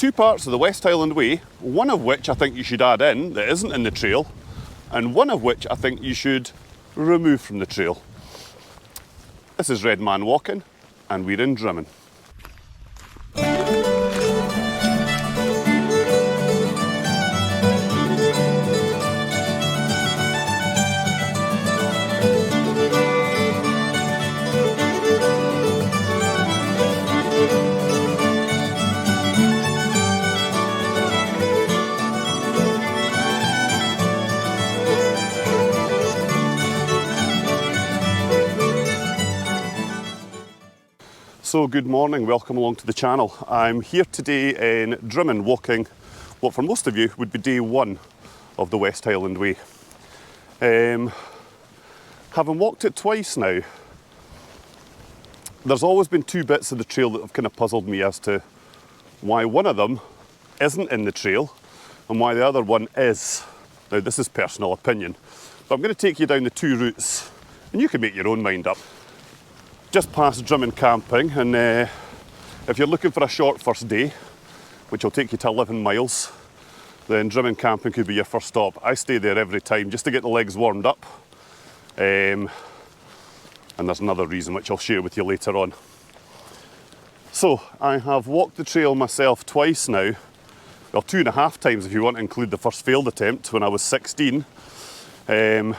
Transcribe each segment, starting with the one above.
two parts of the West Highland Way, one of which I think you should add in that isn't in the trail, and one of which I think you should remove from the trail. This is Red Man Walking, and we're in Drymen. So good morning, welcome along to the channel. I'm here today in Drymen walking what for most of you would be day one of the West Highland Way. Having walked it twice now, there's always been two bits of the trail that have kind of puzzled me as to why one of them isn't in the trail and why the other one is. Now this is personal opinion, but I'm going to take you down the two routes and you can make your own mind up. Just past Drymen camping, and if you're looking for a short first day, which will take you to 11 miles, then Drymen camping could be your first stop. I stay there every time just to get the legs warmed up. And there's another reason which I'll share with you later on. So I have walked the trail myself twice now, well 2.5 times if you want to include the first failed attempt when I was 16. But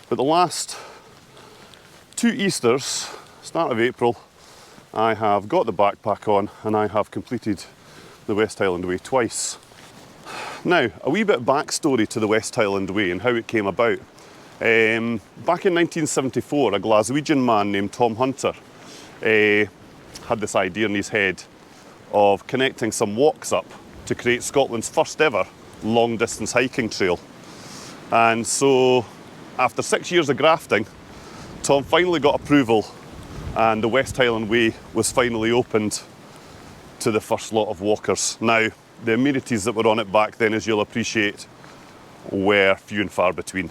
the last two Easters, start of April, I have got the backpack on and I have completed the West Highland Way twice. Now, a wee bit of backstory to the West Highland Way and how it came about. Back in 1974, a Glaswegian man named Tom Hunter had this idea in his head of connecting some walks up to create Scotland's first ever long distance hiking trail. And so, after 6 years of grafting, Tom finally got approval and the West Highland Way was finally opened to the first lot of walkers. Now, the amenities that were on it back then, as you'll appreciate, were few and far between.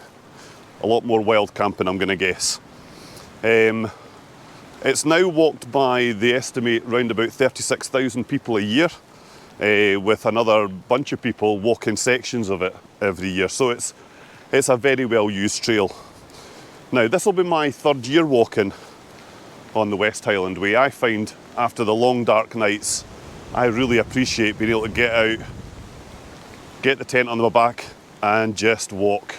A lot more wild camping, I'm going to guess. It's now walked by, the estimate, round about 36,000 people a year, with another bunch of people walking sections of it every year. So it's a very well used trail. Now, this will be my third year walking on the West Highland Way. I find after the long dark nights, I really appreciate being able to get out, get the tent on my back and just walk.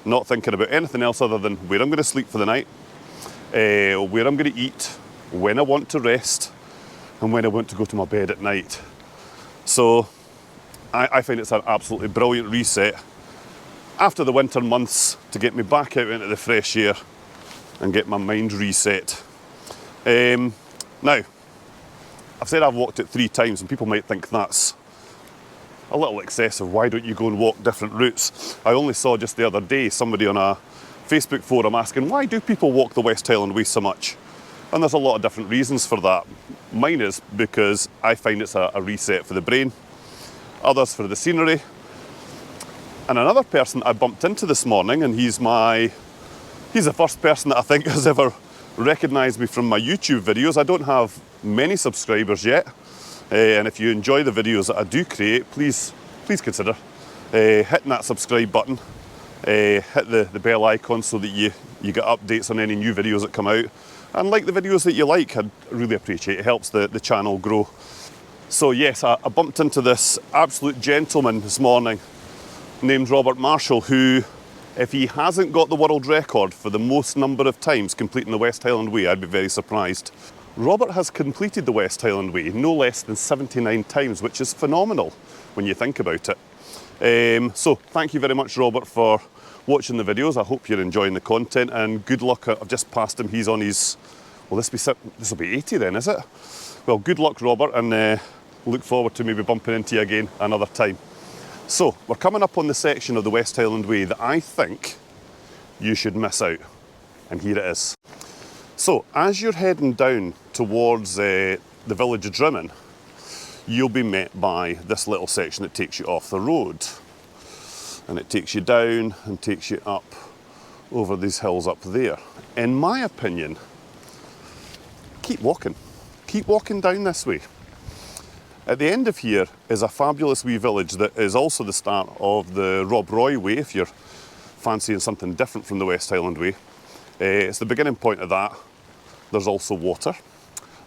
Not thinking about anything else other than where I'm going to sleep for the night, where I'm going to eat, when I want to rest and when I want to go to my bed at night. So I find it's an absolutely brilliant reset after the winter months to get me back out into the fresh air and get my mind reset. Now, I've said I've walked it 3 times and people might think that's a little excessive. Why don't you go and walk different routes? I only saw just the other day somebody on a Facebook forum asking, why do people walk the West Highland Way so much? And there's a lot of different reasons for that. Mine is because I find it's a reset for the brain, others for the scenery. And another person I bumped into this morning, and he's the first person that I think has ever recognised me from my YouTube videos. I don't have many subscribers yet, and if you enjoy the videos that I do create, please consider hitting that subscribe button, hit the bell icon so that you get updates on any new videos that come out, and like the videos that you like. I'd really appreciate it. It helps the channel grow. So yes, I bumped into this absolute gentleman this morning named Robert Marshall, who, if he hasn't got the world record for the most number of times completing the West Highland Way, I'd be very surprised. Robert has completed the West Highland Way no less than 79 times, which is phenomenal when you think about it. So thank you very much, Robert, for watching the videos. I hope you're enjoying the content, and good luck. I've just passed him. He's on his, well, this will be 80 then, is it? Well, good luck, Robert, and look forward to maybe bumping into you again another time. So, we're coming up on the section of the West Highland Way that I think you should miss out. And here it is. So, as you're heading down towards the village of Drymen, you'll be met by this little section that takes you off the road. And it takes you down and takes you up over these hills up there. In my opinion, keep walking. Keep walking down this way. At the end of here is a fabulous wee village that is also the start of the Rob Roy Way, if you're fancying something different from the West Highland Way. It's the beginning point of that. There's also water.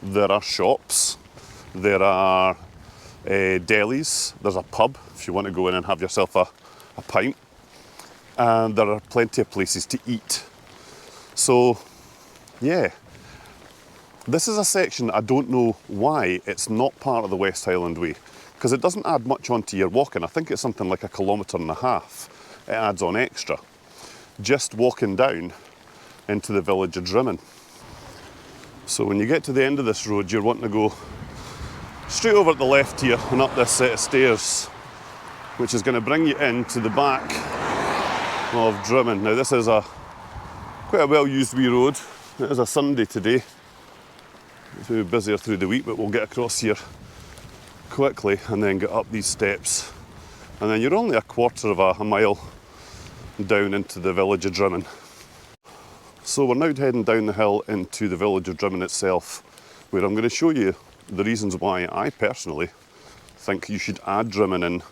There are shops. There are delis. There's a pub if you want to go in and have yourself a pint. And there are plenty of places to eat. So, yeah. This is a section I don't know why it's not part of the West Highland Way, because it doesn't add much onto your walking. I think it's something like 1.5 kilometres. It adds on extra. Just walking down into the village of Drymen. So when you get to the end of this road, you're wanting to go straight over at the left here and up this set of stairs, which is going to bring you into the back of Drymen. Now this is quite a well-used wee road. It is a Sunday today. It's maybe busier through the week, but we'll get across here quickly and then get up these steps. And then you're only 1/4 mile down into the village of Drymen. So we're now heading down the hill into the village of Drymen itself, where I'm going to show you the reasons why I personally think you should add Drymen in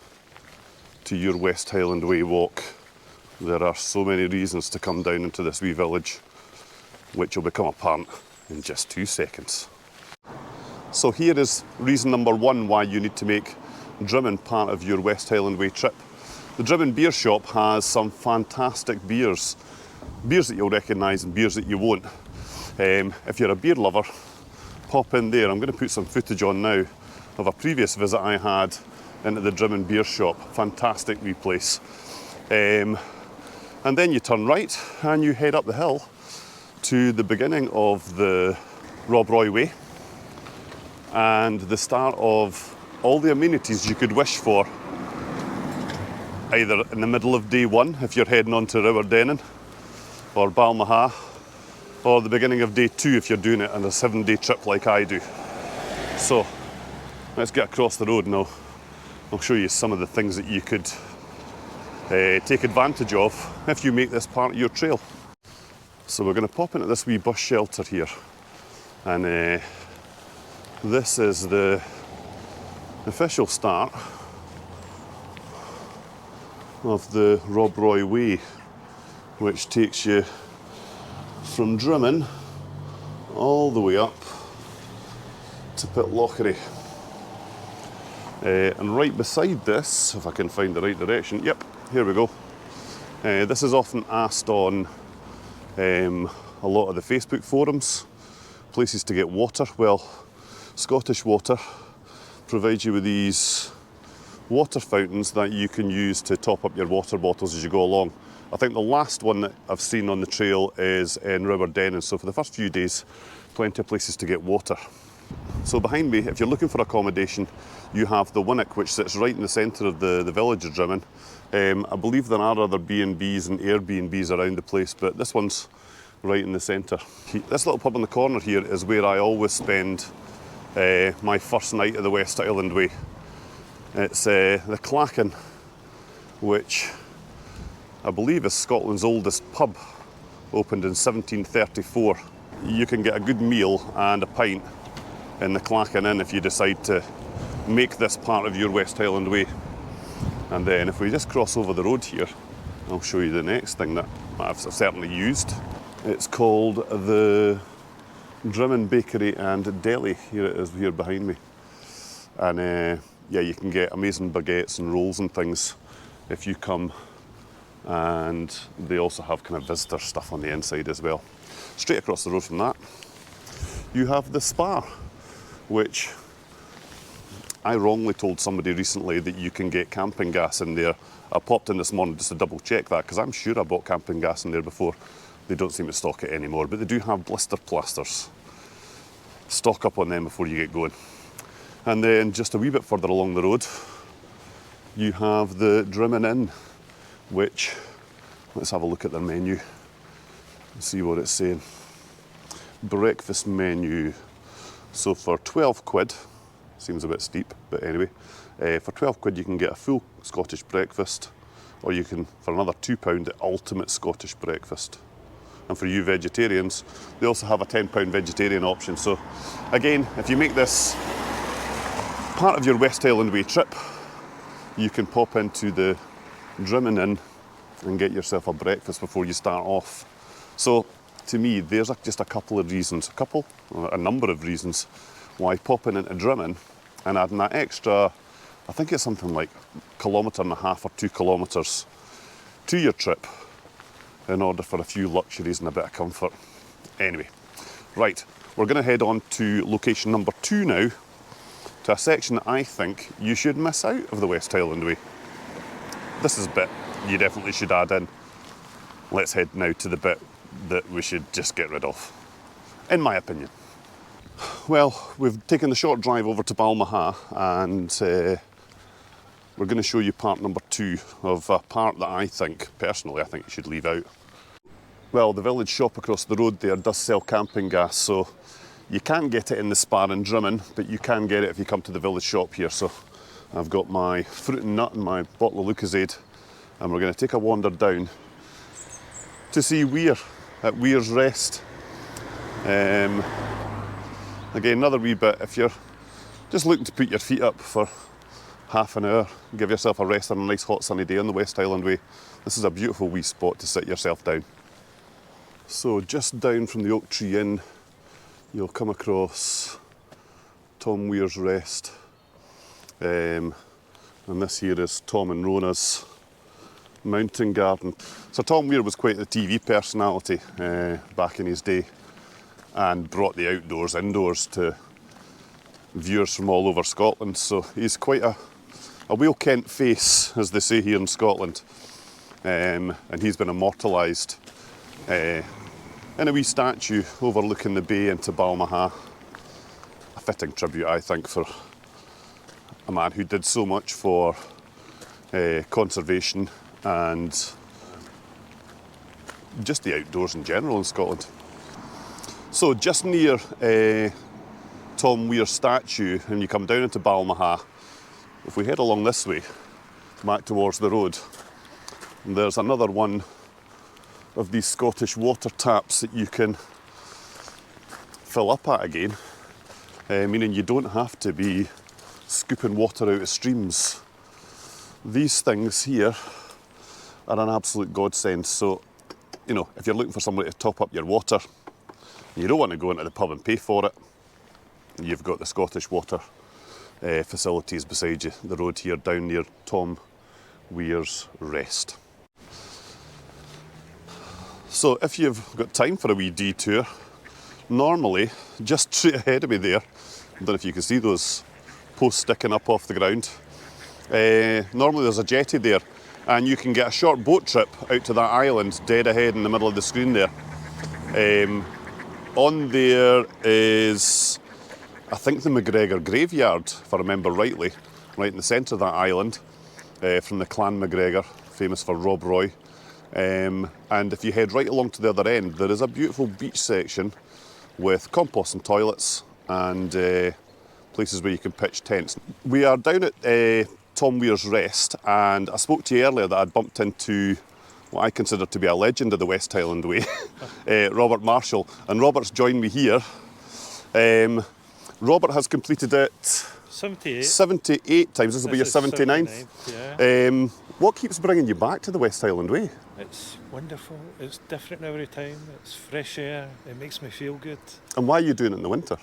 to your West Highland Way walk. There are so many reasons to come down into this wee village, which will become apparent in just 2 seconds. So here is reason number 1 why you need to make Drymen part of your West Highland Way trip. The Drymen beer shop has some fantastic beers. Beers that you'll recognise and beers that you won't. If you're a beer lover, pop in there. I'm going to put some footage on now of a previous visit I had into the Drymen beer shop. Fantastic wee place. And then you turn right and you head up the hill to the beginning of the Rob Roy Way and the start of all the amenities you could wish for, either in the middle of day 1 if you're heading on to Riverdennon or Balmaha, or the beginning of day 2 if you're doing it on a 7-day trip like I do. So let's get across the road now. I'll show you some of the things that you could take advantage of if you make this part of your trail. So we're going to pop into this wee bus shelter here, and this is the official start of the Rob Roy Way, which takes you from Drymen all the way up to Pitlochry. And right beside this, if I can find the right direction, yep, here we go. This is often asked on a lot of the Facebook forums, places to get water. Well, Scottish Water provides you with these water fountains that you can use to top up your water bottles as you go along. I think the last one that I've seen on the trail is in Riverdennon, so for the first few days, plenty of places to get water. So behind me, if you're looking for accommodation, you have the Winnock, which sits right in the centre of the village of Drymen. I believe there are other B&Bs and Airbnbs around the place, but this one's right in the centre. This little pub on the corner here is where I always spend my first night of the West Highland Way. It's the Clachan, which I believe is Scotland's oldest pub, opened in 1734. You can get a good meal and a pint in the Clachan Inn if you decide to make this part of your West Highland Way. And then if we just cross over the road here, I'll show you the next thing that I've certainly used. It's called the Drymen Bakery and Deli. Here it is here behind me. And yeah, you can get amazing baguettes and rolls and things if you come. And they also have kind of visitor stuff on the inside as well. Straight across the road from that, you have the spa, which I wrongly told somebody recently that you can get camping gas in there. I popped in this morning just to double check that, because I'm sure I bought camping gas in there before. They don't seem to stock it anymore, but they do have blister plasters. Stock up on them before you get going. And then just a wee bit further along the road, you have the Drymen Inn, which, let's have a look at their menu and see what it's saying. Breakfast menu. So for 12 quid, seems a bit steep, but anyway, for 12 quid you can get a full Scottish breakfast, or you can, for another £2, the ultimate Scottish breakfast. And for you vegetarians, they also have a £10 vegetarian option. So again, if you make this part of your West Highland Way trip, you can pop into the Drymen Inn and get yourself a breakfast before you start off. So to me, there's just a couple of reasons, a number of reasons why popping into Drymen and adding that extra, I think it's something like 1.5 kilometres or 2 kilometres to your trip in order for a few luxuries and a bit of comfort. Anyway, right, we're going to head on to location number 2 now, to a section that I think you should miss out of the West Highland Way. This is a bit you definitely should add in. Let's head now to the bit that we should just get rid of, in my opinion. Well, we've taken the short drive over to Balmaha, and we're going to show you part number 2 of a part that I think, personally, I think you should leave out. Well, the village shop across the road there does sell camping gas, so you can't get it in the Spar in Drymen, but you can get it if you come to the village shop here. So I've got my fruit and nut and my bottle of Lucozade, and we're going to take a wander down to see Weir at Weir's Rest. Again, another wee bit, if you're just looking to put your feet up for half an hour, give yourself a rest on a nice hot sunny day on the West Highland Way, this is a beautiful wee spot to sit yourself down. So just down from the Oak Tree Inn, you'll come across Tom Weir's Rest, and this here is Tom and Rona's mountain garden. So Tom Weir was quite a TV personality back in his day, and brought the outdoors indoors to viewers from all over Scotland. So he's quite a well-kent face, as they say here in Scotland, and he's been immortalised in a wee statue overlooking the bay into Balmaha. A fitting tribute, I think, for a man who did so much for conservation and just the outdoors in general in Scotland. So just near Tom Weir's statue, and you come down into Balmaha, if we head along this way, back towards the road, there's another one of these Scottish water taps that you can fill up at again, meaning you don't have to be scooping water out of streams. These things here are an absolute godsend. So, you know, if you're looking for somebody to top up your water, you don't want to go into the pub and pay for it, you've got the Scottish water facilities beside you, the road here down near Tom Weir's Rest. So if you've got time for a wee detour, normally, just straight ahead of me there, I don't know if you can see those posts sticking up off the ground, normally there's a jetty there, and you can get a short boat trip out to that island dead ahead in the middle of the screen there. On there is, I think, the MacGregor graveyard, if I remember rightly, right in the centre of that island, from the Clan MacGregor, famous for Rob Roy. And if you head right along to the other end, there is a beautiful beach section with compost and toilets and places where you can pitch tents. We are down at Tom Weir's Rest, and I spoke to you earlier that I'd bumped into what I consider to be a legend of the West Highland Way, Robert Marshall, and Robert's joined me here. Robert has completed it 78 times. This will be your 79th. Yeah. What keeps bringing you back to the West Highland Way? It's wonderful. It's different every time. It's fresh air. It makes me feel good. And why are you doing it in the winter?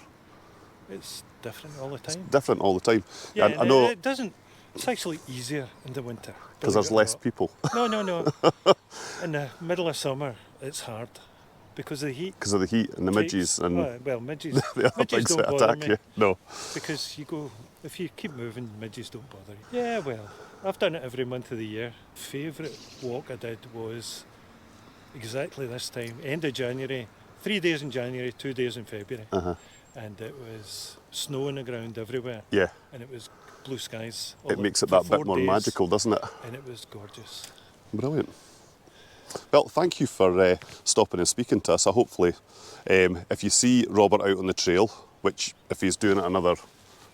It's different all the time. It's different all the time. Yeah, I know it doesn't. It's actually easier in the winter. because there's less people. No. In the middle of summer, it's hard because of the heat. Because of the heat and the midges and midges. the other Midges things don't that bother attack me. you. No. Because if you keep moving, midges don't bother you. Yeah, well, I've done it every month of the year. Favourite walk I did was exactly this time, end of January, 3 days in January, 2 days in February. And it was snow on the ground everywhere. Yeah. And it was blue skies. It makes it that bit more magical, doesn't it? And it was gorgeous. Brilliant. Well, thank you for stopping and speaking to us. Hopefully, if you see Robert out on the trail, which if he's doing it another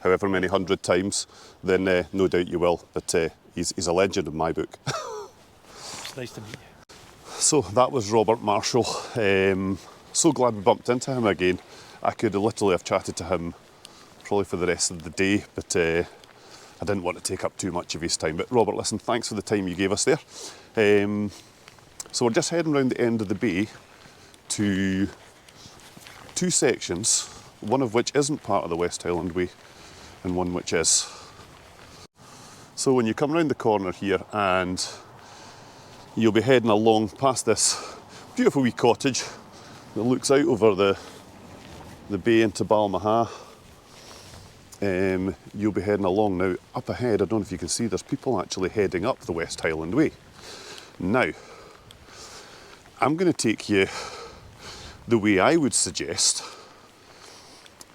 however many 100 times, then no doubt you will. But he's a legend in my book. It's nice to meet you. So that was Robert Marshall. So glad we bumped into him again. I could literally have chatted to him probably for the rest of the day, but I didn't want to take up too much of his time. But Robert, listen, thanks for the time you gave us there. So we're just heading round the end of the bay to two sections, one of which isn't part of the West Highland Way and one which is. So when you come round the corner here, and you'll be heading along past this beautiful wee cottage that looks out over the bay into Balmaha. You'll be heading along now. Up ahead, I don't know if you can see, there's people actually heading up the West Highland Way. Now, I'm going to take you the way I would suggest,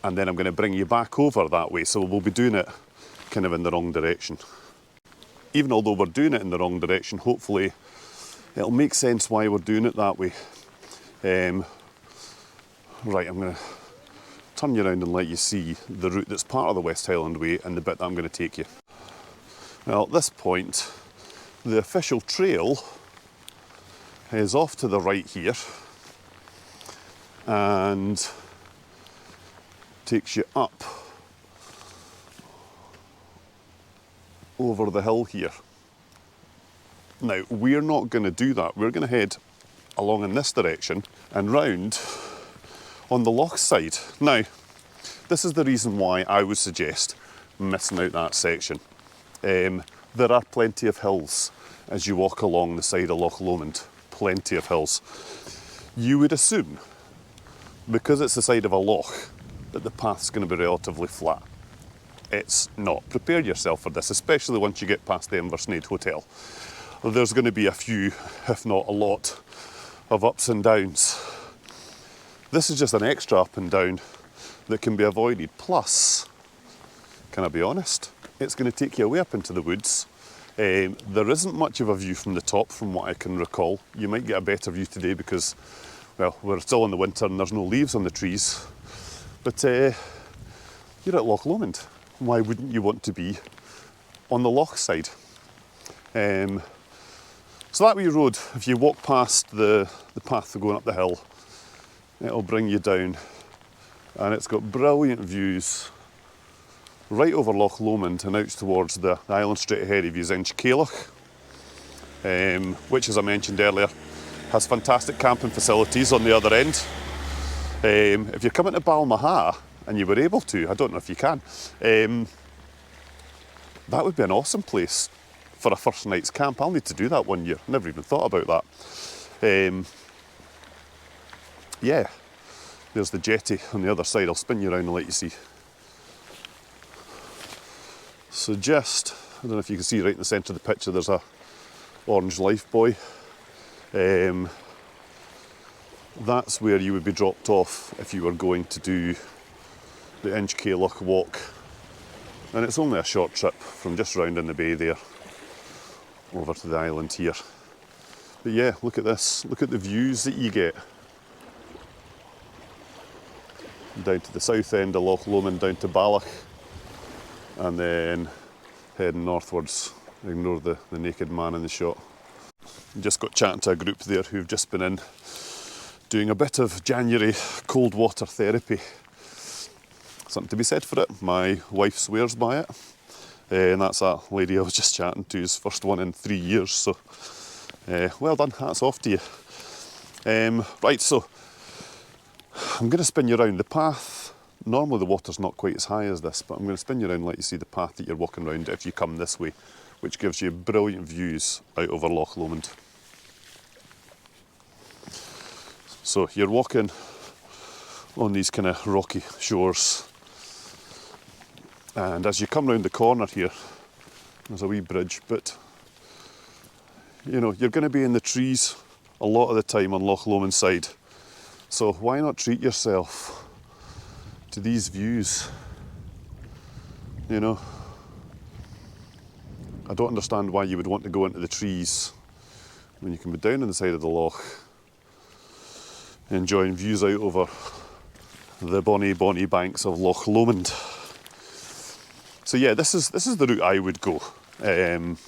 and then I'm going to bring you back over that way. So we'll be doing it kind of in the wrong direction. Even although we're doing it in the wrong direction, hopefully it'll make sense why we're doing it that way. Right, I'm going to turn you around and let you see the route that's part of the West Highland Way and the bit that I'm going to take you. Now at this point, the official trail is off to the right here and takes you up over the hill here. Now, we're not going to do that. We're going to head along in this direction and round on the loch side. Now, this is the reason why I would suggest missing out that section. There are plenty of hills as you walk along the side of Loch Lomond. Plenty of hills. You would assume, because it's the side of a loch, that the path's going to be relatively flat. It's not. Prepare yourself for this, especially once you get past the Inversnaid Hotel. There's going to be a few, if not a lot, of ups and downs. This is just an extra up and down that can be avoided. Plus, can I be honest, it's going to take you away up into the woods. There isn't much of a view from the top from what I can recall. You might get a better view today because, well, we're still in the winter and there's no leaves on the trees. But you're at Loch Lomond. Why wouldn't you want to be on the loch side? So that wee road, if you walk past the path going up the hill, it'll bring you down, and it's got brilliant views right over Loch Lomond and out towards the island straight ahead of you is Inchcailloch, which, as I mentioned earlier, has fantastic camping facilities on the other end. If you're coming to Balmaha, and you were able to, I don't know if you can, that would be an awesome place for a first night's camp. I'll need to do that one year. Never even thought about that. Yeah, there's the jetty on the other side. I'll spin you around and let you see. So just, I don't know if you can see right in the centre of the picture, there's a orange life buoy. That's where you would be dropped off if you were going to do the Inchcailloch walk. And it's only a short trip from just round in the bay there over to the island here. But yeah, look at this. Look at the views that you get. Down to the south end of Loch Lomond, down to Balloch, and then heading northwards. Ignore the naked man in the shot. Just got chatting to a group there who've just been in doing a bit of January cold water therapy. Something to be said for it. My wife swears by it. And that's that lady I was just chatting to, his first one in 3 years. So, well done, hats off to you. Right, so I'm going to spin you around the path. Normally the water's not quite as high as this, but I'm going to spin you around and let you see the path that you're walking around if you come this way, which gives you brilliant views out over Loch Lomond. So you're walking on these kind of rocky shores, and as you come round the corner here, there's a wee bridge, but you know, you're going to be in the trees a lot of the time on Loch Lomond side, so why not treat yourself to these views? You know, I don't understand why you would want to go into the trees when you can be down on the side of the loch enjoying views out over the bonny banks of Loch Lomond. So yeah, this is the route I would go, and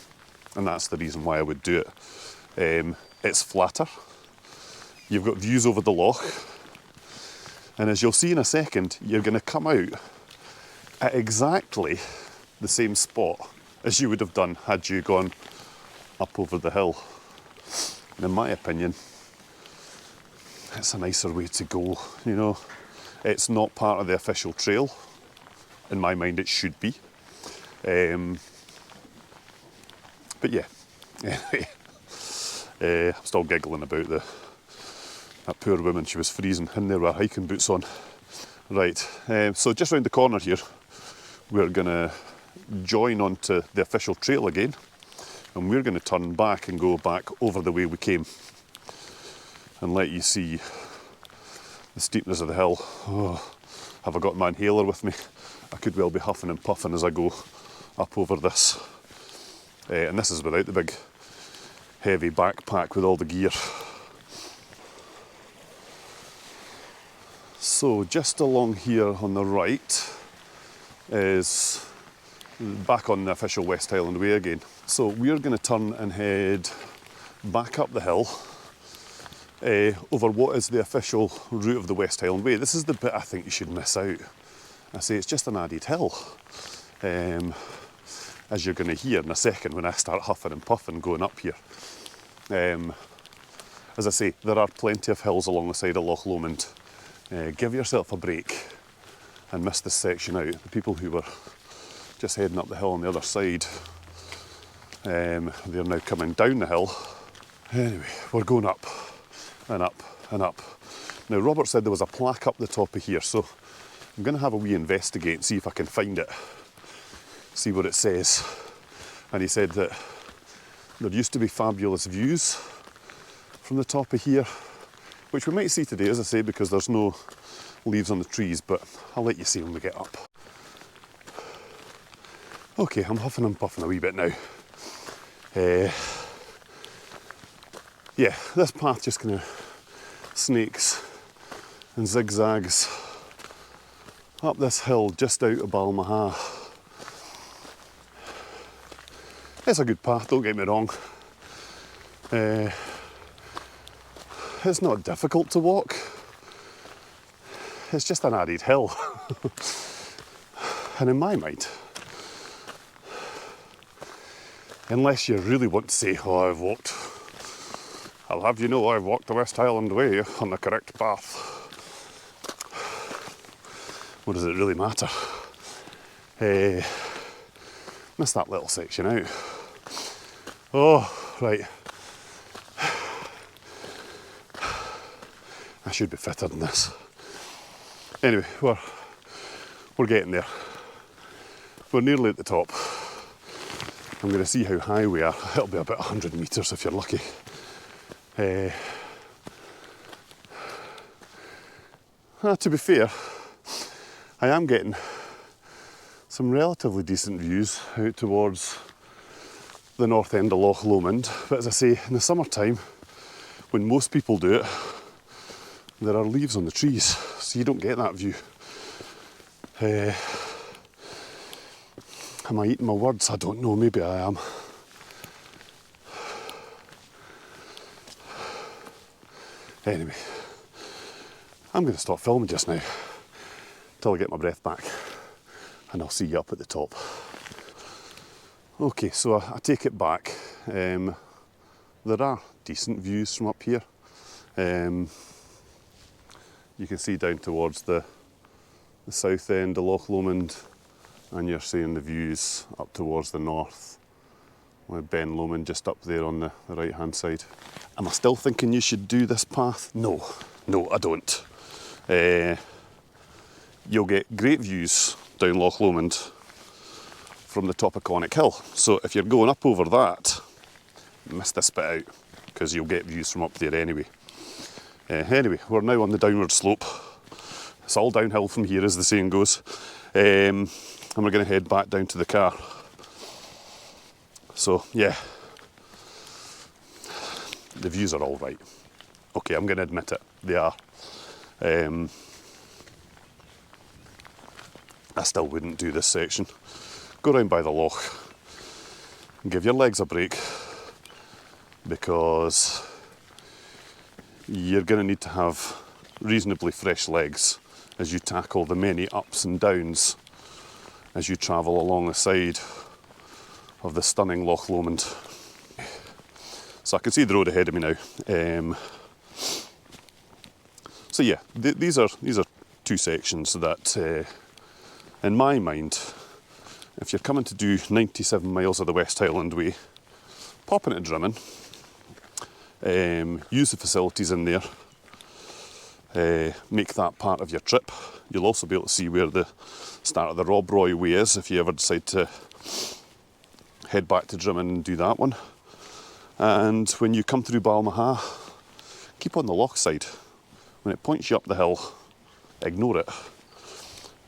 that's the reason why I would do it. It's flatter, you've got views over the loch, and as you'll see in a second, you're going to come out at exactly the same spot as you would have done had you gone up over the hill. And in my opinion, it's a nicer way to go, you know. It's not part of the official trail. In my mind, it should be. But yeah, anyway, I'm still giggling about that poor woman. She was freezing in there with her hiking boots on. Right, so just round the corner here, we're going to join onto the official trail again, and we're going to turn back and go back over the way we came and let you see the steepness of the hill. Oh, have I got my inhaler with me? I could well be huffing and puffing as I go up over this. And this is without the big heavy backpack with all the gear. So just along here on the right is back on the official West Highland Way again. So we're going to turn and head back up the hill over what is the official route of the West Highland Way. This is the bit I think you should miss out. I say it's just an added hill, as you're going to hear in a second when I start huffing and puffing going up here. As I say, there are plenty of hills along the side of Loch Lomond. Give yourself a break and miss this section out. The people who were just heading up the hill on the other side, they're now coming down the hill. Anyway, we're going up and up and up. Now, Robert said there was a plaque up the top of here, so I'm going to have a wee investigate and see if I can find it, see what it says. And he said that there used to be fabulous views from the top of here, which we might see today, as I say, because there's no leaves on the trees, but I'll let you see when we get up. Okay, I'm huffing and puffing a wee bit now. Yeah, this path just kind of snakes and zigzags up this hill just out of Balmaha. It's a good path, don't get me wrong. It's not difficult to walk. It's just an added hill. And in my mind, unless you really want to say, oh, I'll have you know I've walked the West Highland Way on the correct path. What does it really matter? Missed that little section out. Oh, right. I should be fitter than this. Anyway, we're getting there. We're nearly at the top. I'm going to see how high we are. It'll be about 100 metres if you're lucky. To be fair, I am getting some relatively decent views out towards the north end of Loch Lomond. But as I say, in the summertime, when most people do it, there are leaves on the trees, so you don't get that view. Am I eating my words? I don't know, maybe I am. Anyway, I'm going to stop filming just now until I get my breath back, and I'll see you up at the top. Okay, so I take it back. There are decent views from up here. You can see down towards the south end of Loch Lomond, and you're seeing the views up towards the north, with Ben Lomond just up there on the right hand side. Am I still thinking you should do this path? No, I don't. You'll get great views down Loch Lomond from the top of Conic Hill. So if you're going up over that, miss this bit out, because you'll get views from up there anyway. Anyway, we're now on the downward slope. It's all downhill from here, as the saying goes. And we're going to head back down to the car. So, yeah. The views are all right. Okay, I'm going to admit it. They are. I still wouldn't do this section. Go round by the loch and give your legs a break, because you're going to need to have reasonably fresh legs as you tackle the many ups and downs as you travel along the side of the stunning Loch Lomond. So I can see the road ahead of me now. So yeah, these are two sections that, in my mind, if you're coming to do 97 miles of the West Highland Way, pop into Drymen, use the facilities in there, make that part of your trip. You'll also be able to see where the start of the Rob Roy Way is if you ever decide to head back to Drymen and do that one. And when you come through Balmaha, keep on the loch side. When it points you up the hill, ignore it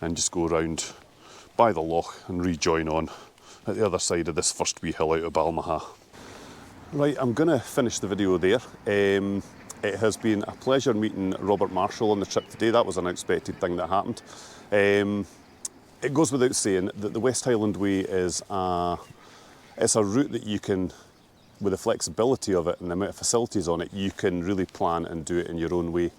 and just go around by the loch and rejoin on at the other side of this first wee hill out of Balmaha. Right, I'm going to finish the video there. It has been a pleasure meeting Robert Marshall on the trip today. That was an unexpected thing that happened. It goes without saying that the West Highland Way is it's a route that you can, with the flexibility of it and the amount of facilities on it, you can really plan and do it in your own way.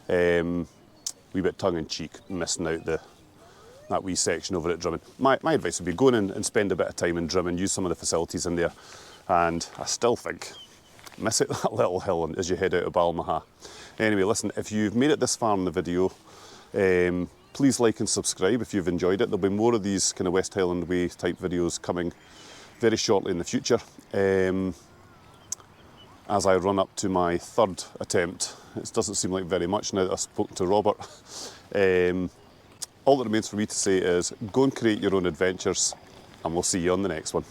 Wee bit tongue-in-cheek, missing out that wee section over at Drymen. My advice would be go in and spend a bit of time in Drymen, use some of the facilities in there, and I still think miss out that little hill as you head out of Balmaha. Anyway, listen, if you've made it this far in the video, please like and subscribe if you've enjoyed it. There'll be more of these kind of West Highland Way type videos coming very shortly in the future. As I run up to my third attempt, it doesn't seem like very much now that I've spoken to Robert. All that remains for me to say is go and create your own adventures, and we'll see you on the next one.